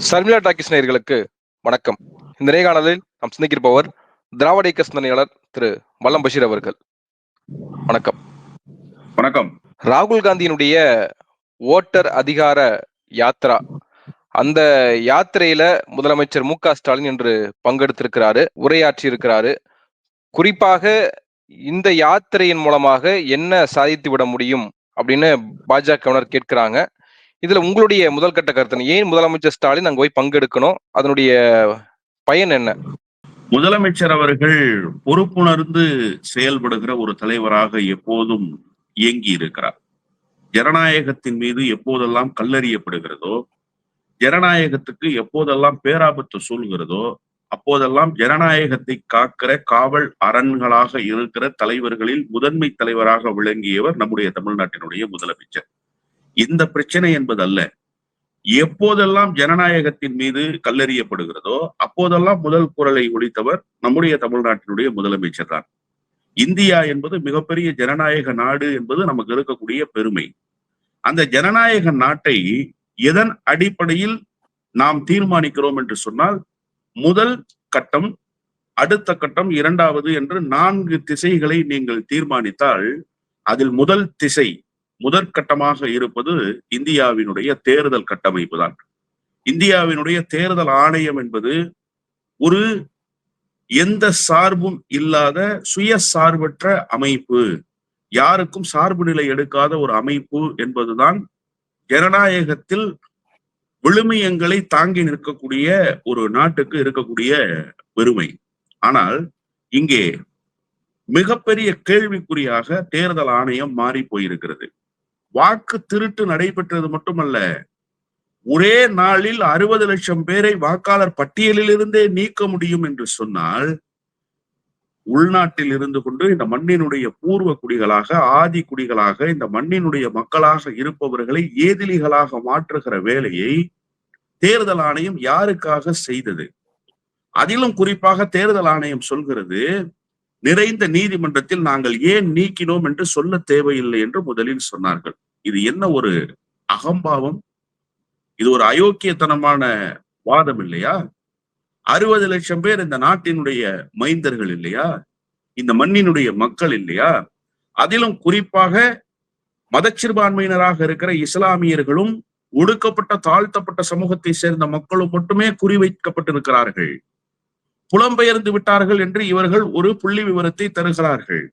Sharmila talkies நேயர்களுக்கு வணக்கம். இந்த நேர்காணலில் நாம் சிந்திக்கிருப்பவர் திராவிட இயக்க சிந்தனையாளர் திரு மல்லம் பஷீர் அவர்கள். வணக்கம். வணக்கம். ராகுல் காந்தியினுடைய ஓட்டர் அதிகார யாத்ரா, அந்த யாத்திரையில முதலமைச்சர் மு.க. ஸ்டாலின் என்று பங்கெடுத்திருக்கிறாரு, உரையாற்றி இருக்கிறாரு. குறிப்பாக இந்த யாத்திரையின் மூலமாக என்ன சாதித்து விட முடியும் அப்படின்னு பாஜகவினர் கேட்கிறாங்க. இதுல உங்களுடைய முதல் கட்ட கருத்து, ஏன் முதலமைச்சர் ஸ்டாலின் அங்க போய் பங்கெடுக்கணும், அதனுடைய பயன் என்ன? முதலமைச்சர் அவர்கள் பொறுப்புணர்ந்து செயல்படுகிற ஒரு தலைவராக எப்போதும் இயங்கி இருக்கிறார். ஜனநாயகத்தின் மீது எப்போதெல்லாம் கல்லறியப்படுகிறதோ, ஜனநாயகத்துக்கு எப்போதெல்லாம் பேராபத்து சூழ்கிறதோ, அப்போதெல்லாம் ஜனநாயகத்தை காக்கிற காவல் அரண்களாக இருக்கிற தலைவர்களில் முதன்மை தலைவராக விளங்கியவர் நம்முடைய தமிழ்நாட்டினுடைய முதலமைச்சர். இந்த பிரச்சனை என்பதல்ல, எப்போதெல்லாம் ஜனநாயகத்தின் மீது கல்லறியப்படுகிறதோ அப்போதெல்லாம் முதல் குரலை ஒலித்தவர் நம்முடைய தமிழ்நாட்டினுடைய முதலமைச்சர் தான். இந்தியா என்பது மிகப்பெரிய ஜனநாயக நாடு என்பது நமக்கு இருக்கக்கூடிய பெருமை. அந்த ஜனநாயக நாட்டை எதன் அடிப்படையில் நாம் தீர்மானிக்கிறோம் என்று சொன்னால், முதல் கட்டம், அடுத்த கட்டம், இரண்டாவது என்று 4 திசைகளை நீங்கள் தீர்மானித்தால், அதில் முதல் திசை முதற்கட்டமாக இருப்பது இந்தியாவினுடைய தேர்தல் கட்டமைப்பு தான். இந்தியாவினுடைய தேர்தல் ஆணையம் என்பது ஒரு எந்த சார்பும் இல்லாத சுயசார்பற்ற அமைப்பு, யாருக்கும் சார்பு நிலை எடுக்காத ஒரு அமைப்பு என்பதுதான் ஜனநாயகத்தில் விழுமியங்களை தாங்கி நிற்கக்கூடிய ஒரு நாட்டுக்கு இருக்கக்கூடிய பெருமை. ஆனால் இங்கே மிகப்பெரிய கேள்விக்குறியாக தேர்தல் ஆணையம் மாறி போயிருக்கிறது. வாக்கு திருட்டு நடைபெற்றது மட்டுமல்ல, ஒரே நாளில் 60 லட்சம் பேரை வாக்காளர் பட்டியலில் இருந்தே நீக்க முடியும் என்று சொன்னால், உள்நாட்டில் இருந்து கொண்டு இந்த மண்ணினுடைய பூர்வ குடிகளாக, ஆதி குடிகளாக, இந்த மண்ணினுடைய மக்களாக இருப்பவர்களை ஏதிலிகளாக மாற்றுகிற வேலையை தேர்தல் ஆணையம் யாருக்காக செய்தது? அதிலும் குறிப்பாக தேர்தல் ஆணையம் சொல்கிறது, நிறைந்த நீதிமன்றத்தில் நாங்கள் ஏன் நீக்கினோம் என்று சொல்ல தேவையில்லை என்று முதலில் சொன்னார்கள். இது என்ன ஒரு அகம்பாவம்? இது ஒரு அயோக்கியத்தனமான வாதம் இல்லையா? 60 லட்சம் பேர் இந்த நாட்டினுடைய மைந்தர்கள் இல்லையா? இந்த மண்ணினுடைய மக்கள் இல்லையா? அதிலும் குறிப்பாக மதச்சிறுபான்மையினராக இருக்கிற இஸ்லாமியர்களும் ஒடுக்கப்பட்ட தாழ்த்தப்பட்ட சமூகத்தை சேர்ந்த மக்களும் மட்டுமே குறிவைக்கப்பட்டிருக்கிறார்கள். புலம்பெயர்ந்து விட்டார்கள் என்று இவர்கள் ஒரு புள்ளி விவரத்தை தருகிறார்கள்.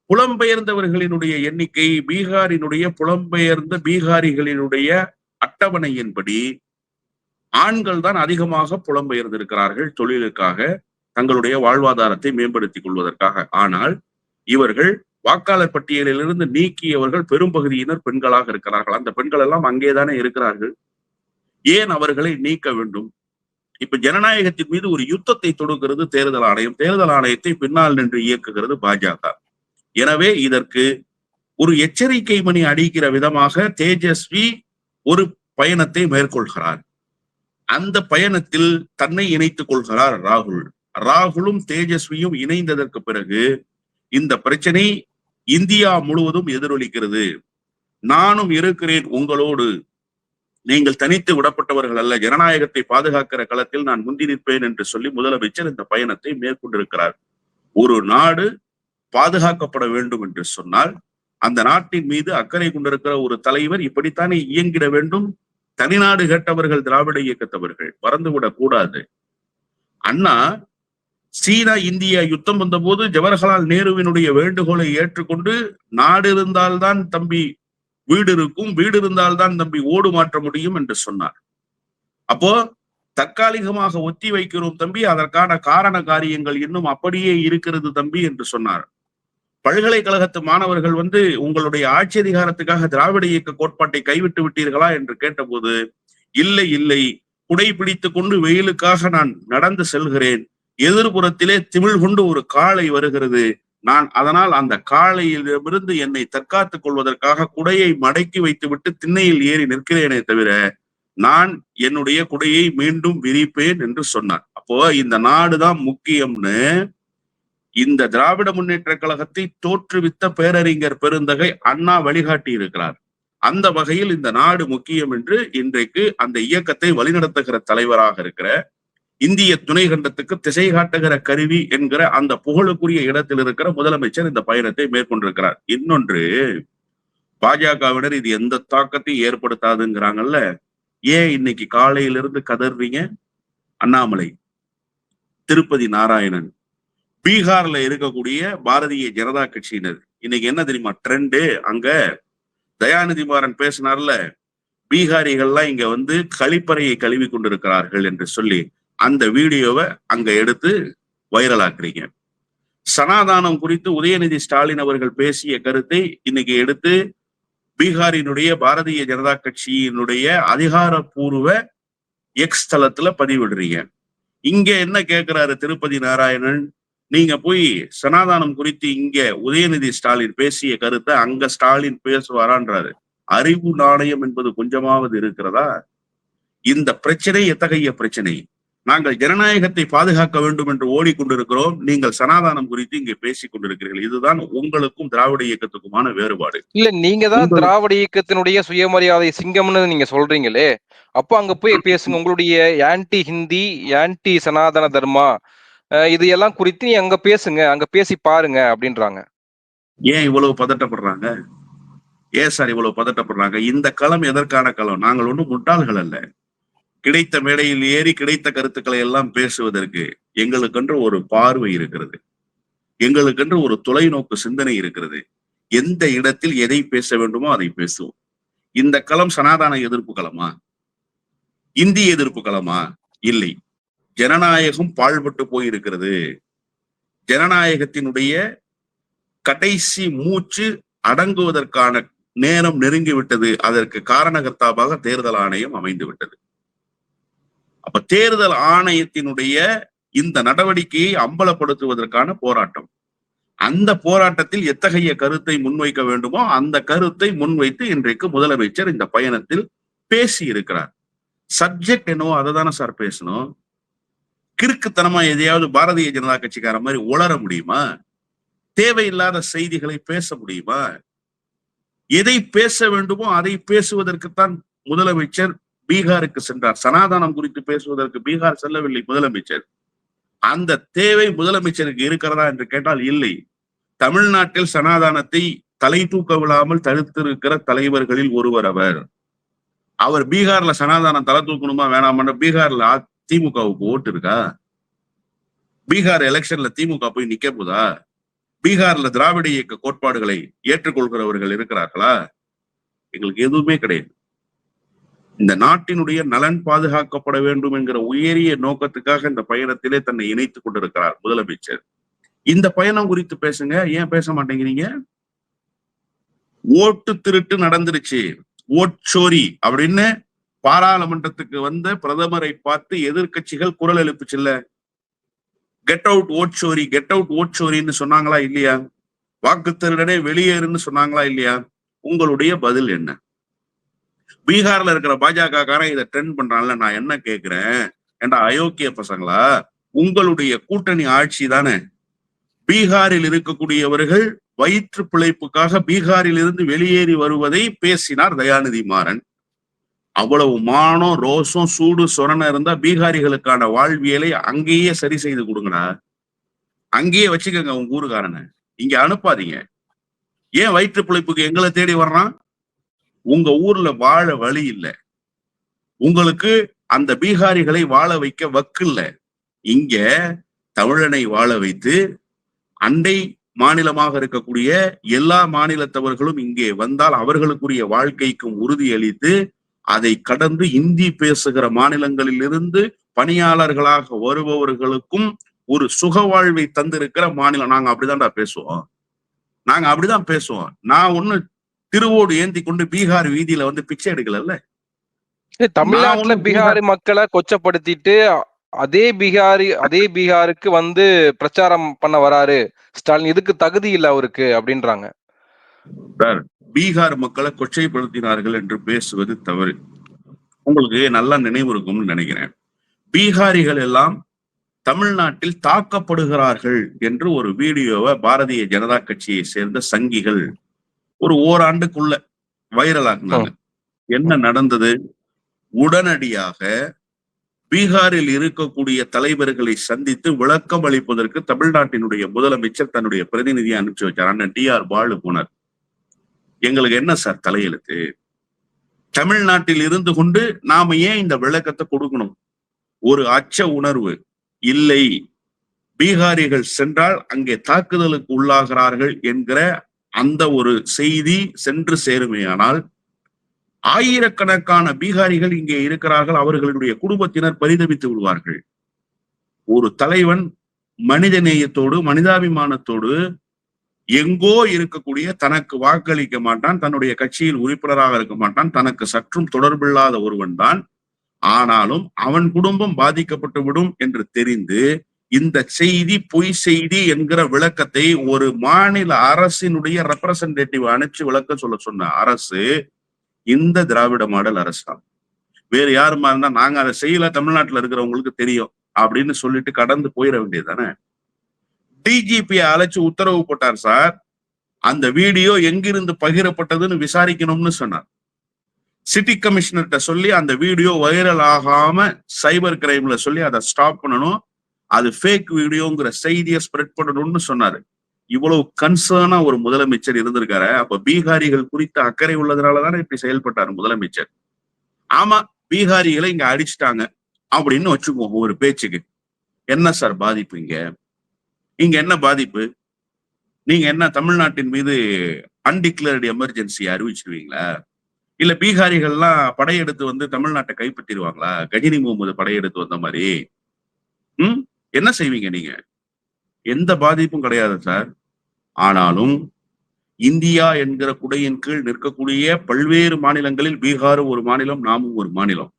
புலம்பெயர்ந்தவர்களினுடைய எண்ணிக்கை, பீகாரினுடைய புலம்பெயர்ந்த பீகாரிகளினுடைய அட்டவணையின்படி ஆண்கள் தான் அதிகமாக புலம்பெயர்ந்திருக்கிறார்கள் தொழிலுக்காக, தங்களுடைய வாழ்வாதாரத்தை மேம்படுத்திக் கொள்வதற்காக. ஆனால் இவர்கள் வாக்காளர் பட்டியலிலிருந்து நீக்கியவர்கள் பெரும்பகுதியினர் பெண்களாக இருக்கிறார்கள். அந்த பெண்கள் எல்லாம் அங்கேதானே இருக்கிறார்கள். ஏன் அவர்களை நீக்க வேண்டும்? இப்ப ஜனநாயகத்தின் மீது ஒரு யுத்தத்தை தொடுக்கிறது தேர்தல் ஆணையம். தேர்தல் ஆணையத்தை பின்னால் நின்று இயக்குகிறது பாஜக. எனவே இதற்கு ஒரு எச்சரிக்கை மணி அடிக்கிற விதமாக தேஜஸ்வி ஒரு பயணத்தை மேற்கொள்கிறார். அந்த பயணத்தில் தன்னை இணைத்துக் கொள்கிறார் ராகுல். ராகுலும் தேஜஸ்வியும் இணைந்ததற்கு பிறகு இந்த பிரச்சனை இந்தியா முழுவதும் எதிரொலிக்கிறது. நானும் இருக்கிறேன் உங்களோடு, நீங்கள் தனித்து விடப்பட்டவர்கள் அல்ல, ஜனநாயகத்தை பாதுகாக்கிற களத்தில் நான் முந்தி நிற்பேன் என்று சொல்லி முதலமைச்சர் இந்த பயணத்தை மேற்கொண்டிருக்கிறார். ஒரு நாடு பாதுகாக்கப்பட வேண்டும் என்று சொன்னால், அந்த நாட்டின் மீது அக்கறை கொண்டிருக்கிற ஒரு தலைவர் இப்படித்தானே இயங்கிட வேண்டும். தனிநாடு கேட்டவர்கள் திராவிட இயக்கத்தவர்கள், மறந்துவிடக் கூடாது. அண்ணா சீனா இந்தியா யுத்தம் வந்த போது ஜவஹர்லால் நேருவினுடைய வேண்டுகோளை ஏற்றுக்கொண்டு, நாடு இருந்தால்தான் தம்பி வீடு இருக்கும், வீடு இருந்தால்தான் தம்பி ஓடு மாற்ற முடியும் என்று சொன்னார். அப்போ தற்காலிகமாக ஒத்தி வைக்கிறோம் தம்பி, அதற்கான காரண காரியங்கள் இன்னும் அப்படியே இருக்கிறது தம்பி என்று சொன்னார். பல்கலைக்கழகத்து மாணவர்கள் உங்களுடைய ஆட்சி அதிகாரத்துக்காக திராவிட இயக்க கோட்பாட்டை கைவிட்டு விட்டீர்களா என்று கேட்டபோது, இல்லை இல்லை, குடை பிடித்து கொண்டு வெயிலுக்காக நான் நடந்து செல்கிறேன், எதிர்புறத்திலே திமிழ் கொண்டு ஒரு காளை வருகிறது, நான் அதனால் அந்த காளையிலிருந்து என்னை தற்காத்துக் கொள்வதற்காக குடையை மடக்கி வைத்துவிட்டு திண்ணையில் ஏறி நிற்கிறேனே தவிர நான் என்னுடைய குடையை மீண்டும் விரிப்பேன் என்று சொன்னார். அப்போ இந்த நாடுதான் முக்கியம்னு இந்த திராவிட முன்னேற்ற கழகத்தை தோற்றுவித்த பேரறிஞர் பெருந்தகை அண்ணா வழிகாட்டி இருக்கிறார். அந்த வகையில் இந்த நாடு முக்கியம் என்று இன்றைக்கு அந்த இயக்கத்தை வழிநடத்துகிற தலைவராக இருக்கிற, இந்திய துணை கண்டத்துக்கு திசை காட்டுகிற கருவி என்கிற அந்த புகழுக்குரிய இடத்தில் இருக்கிற முதலமைச்சர் இந்த பயணத்தை மேற்கொண்டிருக்கிறார். இன்னொன்று, பாஜகவினர் இது எந்த தாக்கத்தையும் ஏற்படுத்தாதுங்கிறாங்கல்ல, ஏன் இன்னைக்கு காலையிலிருந்து கதறீங்க? அண்ணாமலை, திருப்பதி நாராயணன், பீகார்ல இருக்கக்கூடிய பாரதிய ஜனதா கட்சியினர் இன்னைக்கு என்ன தெரியுமா ட்ரெண்டு? அங்க தயாநிதி மாறன் பேசினார்ல, பீகாரிகள்லாம் இங்க வந்து கழிப்பறையை கழுவி கொண்டிருக்கிறார்கள் என்று சொல்லி அந்த வீடியோவை அங்க எடுத்து வைரல் ஆக்குறீங்க. சனாதானம் குறித்து உதயநிதி ஸ்டாலின் அவர்கள் பேசிய கருத்தை இன்னைக்கு எடுத்து பீகாரினுடைய பாரதிய ஜனதா கட்சியினுடைய அதிகாரப்பூர்வ எக்ஸ் தளத்துல பதிவிடுறீங்க. இங்க என்ன கேட்கிறாரு திருப்பதி நாராயணன்? நீங்க போய் சனாதானம் குறித்து இங்க உதயநிதி ஸ்டாலின் பேசிய கருத்தை அங்க ஸ்டாலின் பேசுவாரான்றாரு. அறிவு நாணயம் என்பது கொஞ்சமாவது இருக்கிறதா? இந்த பிரச்சனை எத்தகைய பிரச்சனை? நாங்கள் ஜனநாயகத்தை பாதுகாக்க வேண்டும் என்று ஓடிக்கொண்டிருக்கிறோம். நீங்கள் சனாதானம் குறித்து இங்கே பேசிக் கொண்டிருக்கிறீர்கள். இதுதான் உங்களுக்கும் திராவிட இயக்கத்துக்குமான வேறுபாடு. இல்ல, நீங்க தான் திராவிட இயக்கத்தினுடைய சுயமரியாதை சிங்கம்னு நீங்க சொல்றீங்களே, அப்போ அங்க போய் பேசுங்க. உங்களுடைய ஆன்டி ஹிந்தி, ஆன்டி சனாதன தர்மா இது எல்லாம் குறித்து நீ அங்க பேசுங்க, அங்க பேசி பாருங்க அப்படின்றாங்க. ஏன் இவ்வளவு பதட்டப்படுறாங்க? ஏன் சார் இவ்வளவு பதட்டப்படுறாங்க? இந்த களம் எதற்கான களம்? நாங்கள் ஒன்றும் முட்டாள்கள் அல்ல. கிடைத்த மேடையில் ஏறி கிடைத்த கருத்துக்களை எல்லாம் பேசுவதற்கு எங்களுக்கென்று ஒரு பார்வை இருக்கிறது, எங்களுக்கென்று ஒரு தொலைநோக்கு சிந்தனை இருக்கிறது. எந்த இடத்தில் எதை பேச வேண்டுமோ அதை பேசுவோம். இந்த களம் சனாதன எதிர்ப்பு களமா? இந்திய எதிர்ப்பு களமா? இல்லை. ஜனநாயகம் பாழ்பட்டு போயிருக்கிறது. ஜனநாயகத்தினுடைய கடைசி மூச்சு அடங்குவதற்கான நேரம் நெருங்கிவிட்டது. அதற்கு காரணகர்த்தாவாக தேர்தல் ஆணையம் அமைந்து விட்டது. அப்ப தேர்தல் ஆணையத்தினுடைய இந்த நடவடிக்கையை அம்பலப்படுத்துவதற்கான போராட்டம். அந்த போராட்டத்தில் எத்தகைய கருத்தை முன்வைக்க வேண்டுமோ அந்த கருத்தை முன்வைத்து இன்றைக்கு முதலமைச்சர் இந்த பயணத்தில் பேசி இருக்கிறார். சப்ஜெக்ட் என்னவோ அதை தானே சார் பேசணும். கிறுக்குத்தனமா எதையாவது பாரதிய ஜனதா கட்சிக்கார மாதிரி உளர முடியுமா? தேவையில்லாத செய்திகளை பேச முடியுமா? எதை பேச வேண்டுமோ அதை பேசுவதற்குத்தான் முதலமைச்சர் பீகாருக்கு சென்றார். சனாதனம் குறித்து பேசுவதற்கு பீகார் செல்லவில்லை முதலமைச்சர். அந்த தேவை முதலமைச்சருக்கு இருக்கிறதா என்று கேட்டால் இல்லை. தமிழ்நாட்டில் சனாதானத்தை தலை தூக்க விடாமல் தடுத்திருக்கிற தலைவர்களில் ஒருவர் அவர். அவர் பீகார்ல சனாதானம் தலை தூக்கணுமா வேணாமா? பீகார்ல திமுகவுக்கு ஓட்டு இருக்கா? பீகார் எலெக்ஷன்ல திமுக போய் நிக்க போதா? பீகார்ல திராவிட இயக்க கோட்பாடுகளை ஏற்றுக்கொள்கிறவர்கள் இருக்கிறார்களா? எங்களுக்கு எதுவுமே கிடையாது. இந்த நாட்டினுடைய நலன் பாதுகாக்கப்பட வேண்டும் என்கிற உயரிய நோக்கத்துக்காக இந்த பயணத்திலே தன்னை இணைத்துக் கொண்டிருக்கிறார் முதலமைச்சர். இந்த பயணம் குறித்து பேசுங்க. ஏன் பேச மாட்டேங்கிறீங்க? ஓட்டு திருட்டு நடந்துருச்சு, ஓட்சோரி அப்படின்னு பாராளுமன்றத்துக்கு வந்த பிரதமரை பார்த்து எதிர்கட்சிகள் குரல் எழுப்புச்சுல்ல. கெட் அவுட் ஓட்சோரி, கெட் அவுட் ஓட்சோரின்னு சொன்னாங்களா இல்லையா? வாக்கு திருடனே வெளியேறுன்னு சொன்னாங்களா இல்லையா? உங்களுடைய பதில் என்ன? பீகார்ல இருக்கிற பாஜக காரன் இதை ட்ரெண்ட் பண்றான்ல, நான் என்ன கேட்கிறேன், ஏண்டா அயோக்கிய பசங்களா, உங்களுடைய கூட்டணி ஆட்சி தானே. பீகாரில் இருக்கக்கூடியவர்கள் வயிற்று பிழைப்புக்காக பீகாரில் இருந்து வெளியேறி வருவதை பேசினார் தயாநிதி மாறன். அவ்வளவு மானம், ரோசம், சூடு சொரண இருந்தா பீகாரிகளுக்கான வாழ்வியலை அங்கேயே சரி செய்து கொடுங்கடா. அங்கேயே வச்சுக்கோங்க உங்க ஊருக்காரனை, இங்க அனுப்பாதீங்க. ஏன் வயிற்று பிழைப்புக்கு எங்களை தேடி வர்றான்? உங்க ஊர்ல வாழ வழி இல்லை. உங்களுக்கு அந்த பீகாரிகளை வாழ வைக்க வக்கு இல்லை. இங்க தமிழனை வாழ வைத்து அண்டை மாநிலமாக இருக்கக்கூடிய எல்லா மாநிலத்தவர்களும் இங்கே வந்தால் அவர்களுக்குரிய வாழ்க்கைக்கும் உறுதி அளித்து அதை கடந்து இந்தி பேசுகிற மாநிலங்களில் இருந்து பணியாளர்களாக வருபவர்களுக்கும் ஒரு சுக வாழ்வை தந்திருக்கிற மாநிலம். நாங்க அப்படிதான்டா பேசுவோம். நாங்க அப்படிதான் பேசுவோம். நான் ஒண்ணு திருவோடு ஏந்தி கொண்டு பீகார் வீதியில வந்து பிச்சை எடுக்கல. தமிழ்நாட்டுல பீகாரி மக்களை கொச்சப்படுத்திட்டு அதே பீகாருக்கு வந்து பிரச்சாரம் பண்ண வராரு ஸ்டாலின். இதுக்கு தகுதி இல்லை அவருக்கு அப்படின்றாங்க. பீகார் மக்களை கொச்சைப்படுத்தினார்கள் என்று பேசுவது தவறு. உங்களுக்கு நல்லா நினைவு இருக்கும்னு நினைக்கிறேன். பீகாரிகள் எல்லாம் தமிழ்நாட்டில் தாக்கப்படுகிறார்கள் என்று ஒரு வீடியோவை பாரதிய ஜனதா கட்சியை சேர்ந்த சங்கிகள் ஒரு ஓராண்டுக்குள்ள வைரல் ஆக்குனாங்க. என்ன நடந்தது? உடனடியாக பீகாரில் இருக்கக்கூடிய தலைவர்களை சந்தித்து விளக்கம் அளிப்பதற்கு தமிழ்நாட்டினுடைய முதலமைச்சர் தன்னுடைய பிரதிநிதியை அனுப்பிச்சு வச்சார். அண்ணன் டி.ஆர். பாலு போனார். எங்களுக்கு என்ன சார் தலையெழுத்து? தமிழ்நாட்டில் இருந்து கொண்டு நாம ஏன் இந்த விளக்கத்தை கொடுக்கணும்? ஒரு அச்ச உணர்வு இல்லை, பீகாரிகள் சென்றால் அங்கே தாக்குதலுக்கு உள்ளாகிறார்கள் என்கிற அந்த ஒரு செய்தி சென்று சேருமேயானால் ஆயிரக்கணக்கான பீகாரிகள் இங்கே இருக்கிறார்கள், அவர்களுடைய குடும்பத்தினர் பரிதவித்து விடுவார்கள். ஒரு தலைவன் மனித நேயத்தோடு மனிதாபிமானத்தோடு எங்கோ இருக்கக்கூடிய, தனக்கு வாக்களிக்க மாட்டான், தன்னுடைய கட்சியில் உறுப்பினராக இருக்க மாட்டான், தனக்கு சற்றும் தொடர்பில்லாத ஒருவன் தான், ஆனாலும் அவன் குடும்பம் பாதிக்கப்பட்டு விடும் என்று தெரிந்து இந்த செய்தி பொய் செய்தி என்கிற விளக்கத்தை ஒரு மாநில அரசினுடைய ரெப்ரசன்டேட்டிவ் அனுப்பிச்சு விளக்க சொன்ன அரசு இந்த திராவிட மாடல் அரசு தான். வேறு யாருமா இருந்தா நாங்க அதை செய்யல, தமிழ்நாட்டுல இருக்கிறவங்களுக்கு தெரியும் அப்படின்னு சொல்லிட்டு கடந்து போயிட வேண்டியது தானே. டிஜிபியை அழைச்சு உத்தரவு போட்டார் சார், அந்த வீடியோ எங்கிருந்து பகிரப்பட்டதுன்னு விசாரிக்கணும்னு சொன்னார். சிட்டி கமிஷனர்கிட்ட சொல்லி அந்த வீடியோ வைரல் ஆகாம சைபர் கிரைம்ல சொல்லி அதை ஸ்டாப் பண்ணணும், அது ஃபேக் வீடியோங்கிற செய்தியை ஸ்ப்ரெட் பண்ணணும்னு சொன்னாரு. இவ்வளவு கன்சர்னா ஒரு முதலமைச்சர் இருந்திருக்காரு. அப்ப பீகாரிகள் குறித்த அக்கறை உள்ளதுனாலதானே இப்படி செயல்பட்டாரு முதலமைச்சர். ஆமா, பீகாரிகளை இங்க அடிச்சுட்டாங்க அப்படின்னு வச்சுக்குவோம் ஒரு பேச்சுக்கு. என்ன சார் பாதிப்பு இங்க? இங்க என்ன பாதிப்பு? நீங்க என்ன தமிழ்நாட்டின் மீது அன்டிக்ளேர்டு எமர்ஜென்சி அறிவிச்சிருவீங்களா? இல்ல பீகாரிகள்லாம் படையெடுத்து வந்து தமிழ்நாட்டை கைப்பற்றிடுவாங்களா? கஜினி முகமது படையெடுத்து வந்த மாதிரி என்ன செய்வீங்க நீங்க? எந்த பாதிப்பும் கிடையாது சார். ஆனாலும் இந்தியா என்கிற குடையின் கீழ் நிற்கக்கூடிய பல்வேறு மாநிலங்களில் பீகாரும் ஒரு மாநிலம், நாமும் ஒரு மாநிலம்.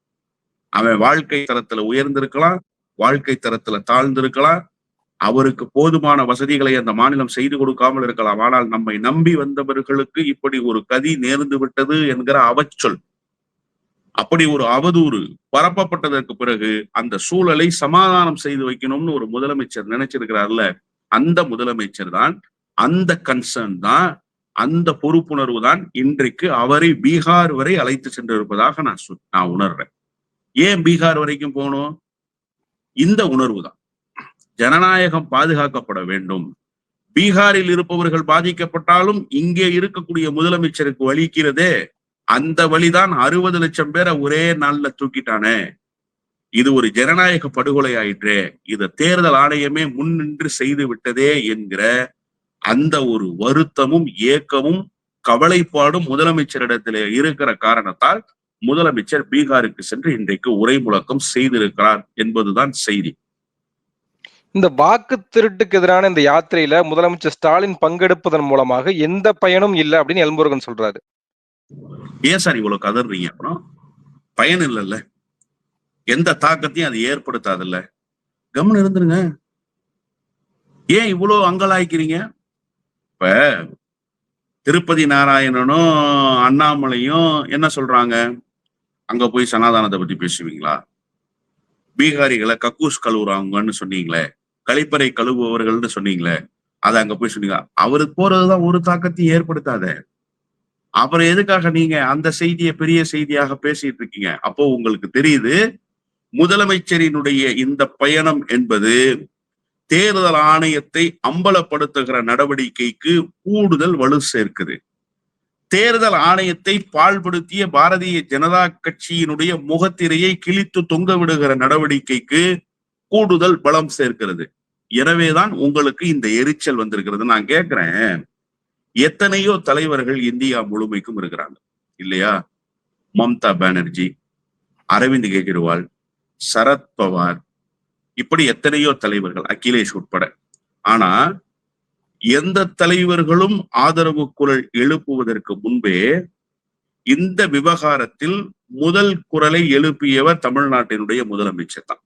அவன் வாழ்க்கை தரத்துல உயர்ந்திருக்கலாம், வாழ்க்கை தரத்துல தாழ்ந்திருக்கலாம், அவருக்கு போதுமான வசதிகளை அந்த மாநிலம் செய்து கொடுக்காமல் இருக்கலாம். ஆனால் நம்மை நம்பி வந்தவர்களுக்கு இப்படி ஒரு கதி நேர்ந்து விட்டது என்கிற அவச்சொல், அப்படி ஒரு அவதூறு பரப்பப்பட்டதற்கு பிறகு அந்த சூழலை சமாதானம் செய்து வைக்கணும்னு ஒரு முதலமைச்சர் நினைச்சிருக்கிறார்ல, அந்த முதலமைச்சர் தான், அந்த கன்சர்ன் தான், அந்த பொறுப்புணர்வு தான் இன்றைக்கு அவரை பீகார் வரை அழைத்து சென்றிருப்பதாக நான் உணர்றேன். ஏன் பீகார் வரைக்கும் போகணும்? இந்த உணர்வு தான். ஜனநாயகம் பாதுகாக்கப்பட வேண்டும். பீகாரில் இருப்பவர்கள் பாதிக்கப்பட்டாலும் இங்கே இருக்கக்கூடிய முதலமைச்சருக்கு வலிக்கிறதே அந்த வழிதான். 60 லட்சம் பேரை ஒரே நாள்ல தூக்கிட்டானே, இது ஒரு ஜனநாயக படுகொலை ஆயிற்றே, இத தேர்தல் ஆணையமே முன்னின்று செய்து விட்டதே என்கிற அந்த ஒரு வருத்தமும் ஏக்கமும் கவலைப்பாடும் முதலமைச்சரிடத்திலே இருக்கிற காரணத்தால் முதலமைச்சர் பீகாருக்கு சென்று இன்றைக்கு உரை முழக்கம் செய்திருக்கிறார் என்பதுதான் செய்தி. இந்த வாக்கு திருட்டுக்கு எதிரான இந்த யாத்திரையில முதலமைச்சர் ஸ்டாலின் பங்கெடுப்பதன் மூலமாக எந்த பயனும் இல்லை அப்படின்னு எல்முருகன் சொல்றாரு. ஏன் சார் இவ்வளவு கதறீங்க? அப்புறம் பயன் இல்லைல்ல, எந்த தாக்கத்தையும் அது ஏற்படுத்தாதுல்ல, கவனம் இருந்துருங்க. ஏன் இவ்வளவு அங்கலாய்க்கிறீங்க? இப்ப திருப்பதி நாராயணனும் அண்ணாமலையும் என்ன சொல்றாங்க? அங்க போய் சனாதானத்தை பத்தி பேசுவீங்களா? பீகாரிகளை கக்கூஸ் கழுவுறாங்கன்னு சொன்னீங்களே, கழிப்பறை கழுவுபவர்கள்னு சொன்னீங்களே, அதை அங்க போய் சொன்னீங்க. அவருக்கு போறதுதான் ஒரு தாக்கத்தையும் ஏற்படுத்தாத. அப்புறம் எதுக்காக நீங்க அந்த செய்தியை பெரிய செய்தியாக பேசிட்டு இருக்கீங்க? அப்போ உங்களுக்கு தெரியுது, முதலமைச்சரினுடைய இந்த பயணம் என்பது தேர்தல் ஆணையத்தை அம்பலப்படுத்துகிற நடவடிக்கைக்கு கூடுதல் வலு சேர்க்குது. தேர்தல் ஆணையத்தை பாழ்படுத்திய பாரதிய ஜனதா கட்சியினுடைய முகத்திரையை கிழித்து தொங்க விடுகிற நடவடிக்கைக்கு கூடுதல் பலம் சேர்க்கிறது. எனவேதான் உங்களுக்கு இந்த எரிச்சல் வந்திருக்கிறது. நான் கேட்கிறேன், எத்தனையோ தலைவர்கள் இந்தியா முழுமைக்கும் இருக்கிறாங்க இல்லையா? மம்தா பானர்ஜி, அரவிந்த் கெஜ்ரிவால், சரத்பவார், இப்படி எத்தனையோ தலைவர்கள், அகிலேஷ் உட்பட. ஆனா எந்த தலைவர்களும் ஆதரவு குரல் எழுப்புவதற்கு முன்பே இந்த விவகாரத்தில் முதல் குரலை எழுப்பியவர் தமிழ்நாட்டினுடைய முதலமைச்சர் தான்.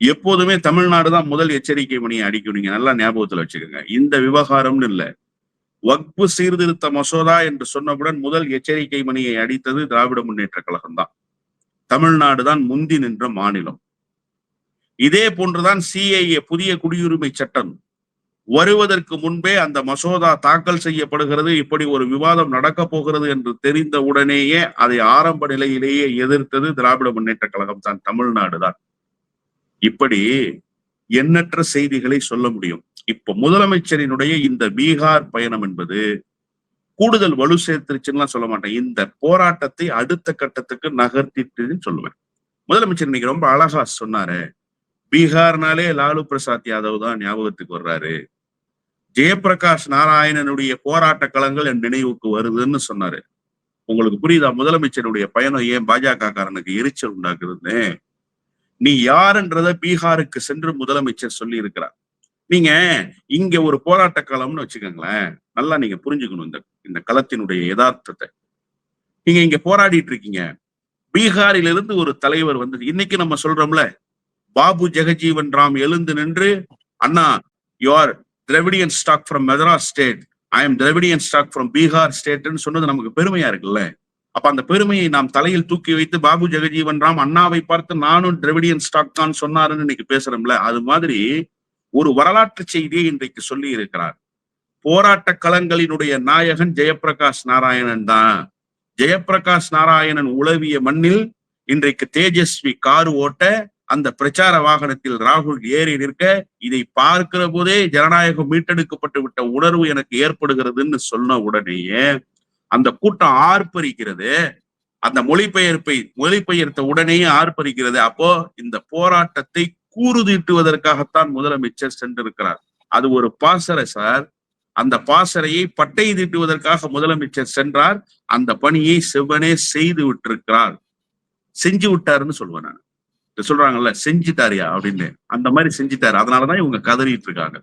எப்போதுமே தமிழ்நாடு தான் முதல் எச்சரிக்கை மணியை அடிக்கும். நீங்க நல்லா ஞாபகத்துல வச்சுக்கோங்க. இந்த விவகாரம்னு இல்ல, வக்பு சீர்திருத்த மசோதா என்று சொன்னவுடன் முதல் எச்சரிக்கை மணியை அடித்தது திராவிட முன்னேற்ற கழகம் தான். தமிழ்நாடு தான் முந்தி நின்ற மாநிலம். இதே போன்றுதான் சிஏஏ புதிய குடியுரிமை சட்டம் வருவதற்கு முன்பே அந்த மசோதா தாக்கல் செய்யப்படுகிறது, இப்படி ஒரு விவாதம் நடக்க போகிறது என்று தெரிந்த உடனேயே அதை ஆரம்ப நிலையிலேயே எதிர்த்தது திராவிட முன்னேற்ற கழகம் தான், தமிழ்நாடு தான். இப்படி எண்ணற்ற செய்திகளை சொல்ல முடியும். இப்ப முதலமைச்சரினுடைய இந்த பீகார் பயணம் என்பது கூடுதல் வலு சேர்த்துருச்சுன்னா சொல்ல மாட்டேன், இந்த போராட்டத்தை அடுத்த கட்டத்துக்கு நகர்த்திட்டுன்னு சொல்லுவேன். முதலமைச்சர் இன்னைக்கு ரொம்ப அழகா சொன்னாரு, பீகார்னாலே லாலு பிரசாத் யாதவ் தான் ஞாபகத்துக்கு வர்றாரு, ஜெயபிரகாஷ் நாராயணனுடைய போராட்ட களங்கள் என் நினைவுக்கு வருதுன்னு சொன்னாரு. உங்களுக்கு புரியுதா முதலமைச்சருடைய பயணம் ஏன் பாஜக காரனுக்கு எரிச்சல் உண்டாக்குதுன்னு? நீ யாருன்றத பீகாருக்கு சென்று முதலமைச்சர் சொல்லி இருக்கிறார். நீங்க இங்க ஒரு போராட்ட களம்னு வச்சுக்கோங்களேன், நல்லா நீங்க புரிஞ்சுக்கணும் இந்த களத்தினுடைய யதார்த்தத்தை. நீங்க இங்க போராடிட்டு இருக்கீங்க, பீகாரிலிருந்து ஒரு தலைவர் வந்து, இன்னைக்கு நம்ம சொல்றோம்ல, பாபு ஜெகஜீவன் ராம் எழுந்து நின்று, Anna you are Dravidian stock from Madras state, I am Dravidian stock from Bihar ஸ்டேட்னு சொன்னது நமக்கு பெருமையா இருக்குல்ல. அப்ப அந்த பெருமையை நாம் தலையில் தூக்கி வைத்து பாபு ஜெகஜீவன் ராம் அண்ணாவை பார்த்து நானும் திராவிடியன் ஸ்டாக் தான் சொன்னாருன்னு இன்னைக்கு பேசுறோம்ல, அது மாதிரி ஒரு வரலாற்று செய்தியை இன்றைக்கு சொல்லி இருக்கிறார். போராட்ட களங்களினுடைய நாயகன் ஜெயபிரகாஷ் நாராயணன் தான். ஜெயபிரகாஷ் நாராயணன் உளவிய மண்ணில் இன்றைக்கு தேஜஸ்வி கார் ஓட்ட, அந்த பிரச்சார வாகனத்தில் ராகுல் ஏறி நிற்க, இதை பார்க்கிற போதே ஜனநாயகம் மீட்டெடுக்கப்பட்டு விட்ட உணர்வு எனக்கு ஏற்படுகிறதுன்னு சொன்ன உடனேயே அந்த கூட்டம் ஆர்ப்பரிக்கிறது. அந்த மொழிபெயர்த்த உடனேயே ஆர்ப்பரிக்கிறது. அப்போ இந்த போராட்டத்தை கூறுதீட்டுவதற்காகத்தான் முதலமைச்சர் சென்றிருக்கிறார். அது ஒரு பாசறை சார். அந்த பாசறையை பட்டை தீட்டுவதற்காக முதலமைச்சர் சென்றார். அந்த பணியை செவ்வனே செய்து விட்டிருக்கிறார். செஞ்சு விட்டாருன்னு சொல்லுவேன் நான். சொல்றாங்கல்ல செஞ்சுட்டாரியா அப்படின்னு, அந்த மாதிரி செஞ்சுட்டாரு. அதனாலதான் இவங்க கதறிட்டு இருக்காங்க.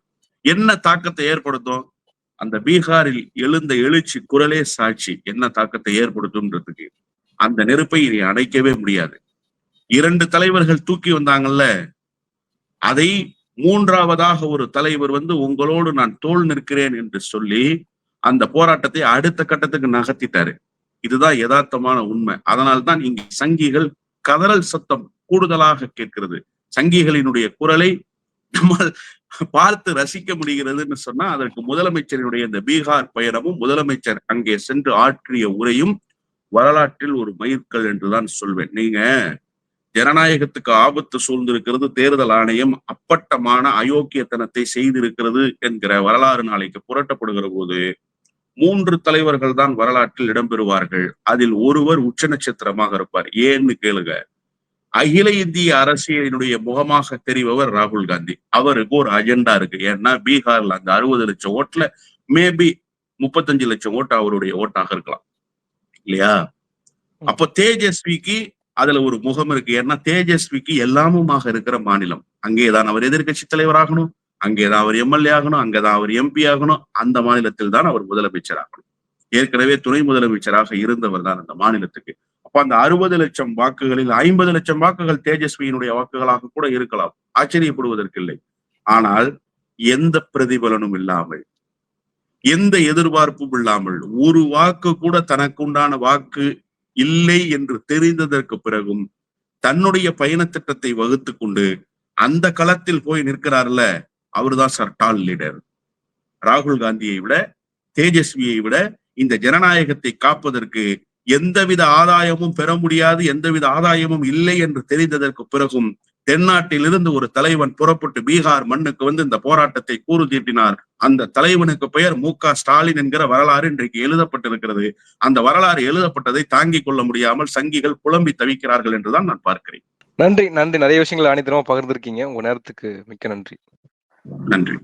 என்ன தாக்கத்தை ஏற்படுத்தும்? அந்த பீகாரில் எழுந்த எழுச்சி குரலே சாட்சி என்ன தாக்கத்தை ஏற்படுத்தும்ன்றதுக்கு. அந்த நெருப்பை இனி அணைக்கவே முடியாது. 2 தலைவர்கள் தூக்கி வந்தாங்கல்ல, அதை மூன்றாவதாக ஒரு தலைவர் வந்து உங்களோடு நான் தோள் நிற்கிறேன் என்று சொல்லி அந்த போராட்டத்தை அடுத்த கட்டத்துக்கு நகர்த்திட்டாரு. இதுதான் யதார்த்தமான உண்மை. அதனால்தான் இங்க சங்கிகள் கதறல் சத்தம் கூடுதலாக கேட்கிறது. சங்கிகளினுடைய குரலை நம்மால் பார்த்து ரசிக்க முடிகிறதுன்னு சொன்னா அதற்கு முதலமைச்சரினுடைய இந்த பீகார் பயணமும் முதலமைச்சர் அங்கே சென்று ஆற்றிய உரையும் வரலாற்றில் ஒரு மைல்கல் என்றுதான் சொல்வேன். நீங்க ஜனநாயகத்துக்கு ஆபத்து சூழ்ந்திருக்கிறது, தேர்தல் ஆணையம் அப்பட்டமான அயோக்கியத்தனத்தை செய்திருக்கிறது என்கிற வரலாறு நாளைக்கு புரட்டப்படுகிற போது 3 தலைவர்கள் தான் வரலாற்றில் இடம்பெறுவார்கள். அதில் ஒருவர் உச்ச நட்சத்திரமாக இருப்பார். ஏன்னு கேளுங்க, அகில இந்திய அரசியலினுடைய முகமாக தெரிபவர் ராகுல் காந்தி. அவருக்கு ஒரு அஜெண்டா இருக்கு. ஏன்னா பீகார்ல அந்த 60 லட்சம் ஓட்டுல மேபி 35 லட்சம் ஓட்டு அவருடைய ஓட்டாக இருக்கலாம் இல்லையா? அப்போ தேஜஸ்விக்கு அதுல ஒரு முகம் இருக்கு. ஏன்னா தேஜஸ்விக்கு எல்லாமுமாக இருக்கிற மாநிலம். அங்கேதான் அவர் எதிர்கட்சி தலைவராகணும், அங்கேதான் அவர் எம்எல்ஏ ஆகணும், அங்கதான் அவர் எம்பி ஆகணும், அந்த மாநிலத்தில் தான் அவர் முதலமைச்சர் ஆகணும். ஏற்கனவே துணை முதலமைச்சராக இருந்தவர் தான் அந்த மாநிலத்துக்கு. அப்ப அந்த 60 லட்சம் வாக்குகளில் 50 லட்சம் வாக்குகள் தேஜஸ்வியினுடைய வாக்குகளாக கூட இருக்கலாம், ஆச்சரியப்படுவதற்கு இல்லை. ஆனால் எந்த பிரதிபலனும் இல்லாமல், எந்த எதிர்பார்ப்பும் இல்லாமல், ஒரு வாக்கு கூட தனக்கு உண்டான வாக்கு இல்லை என்று தெரிந்ததற்கு பிறகும் தன்னுடைய பயண திட்டத்தை வகுத்து கொண்டு அந்த களத்தில் போய் நிற்கிறார்ல, அவர்தான் சார் டால் லீடர். ராகுல் காந்தியை விட, தேஜஸ்வியை விட இந்த ஜனநாயகத்தை காப்பதற்கு எந்தவித ஆதாயமும் பெற முடியாது, எந்தவித ஆதாயமும் இல்லை என்று தெரிந்ததற்கு பிறகும் தென்னாட்டிலிருந்து ஒரு தலைவன் புறப்பட்டு பீகார் மண்ணுக்கு வந்து இந்த போராட்டத்தை கூறு தீட்டினார். அந்த தலைவனுக்கு பெயர் மு.க. ஸ்டாலின் என்கிற வரலாறு இன்றைக்கு எழுதப்பட்டிருக்கிறது. அந்த வரலாறு எழுதப்பட்டதை தாங்கிக் கொள்ள முடியாமல் சங்கிகள் புலம்பி தவிக்கிறார்கள் என்றுதான் நான் பார்க்கிறேன். நன்றி. நிறைய விஷயங்களை அனைத்தினமா பகிர்ந்திருக்கீங்க. உங்க நேரத்துக்கு மிக்க நன்றி. நன்றி.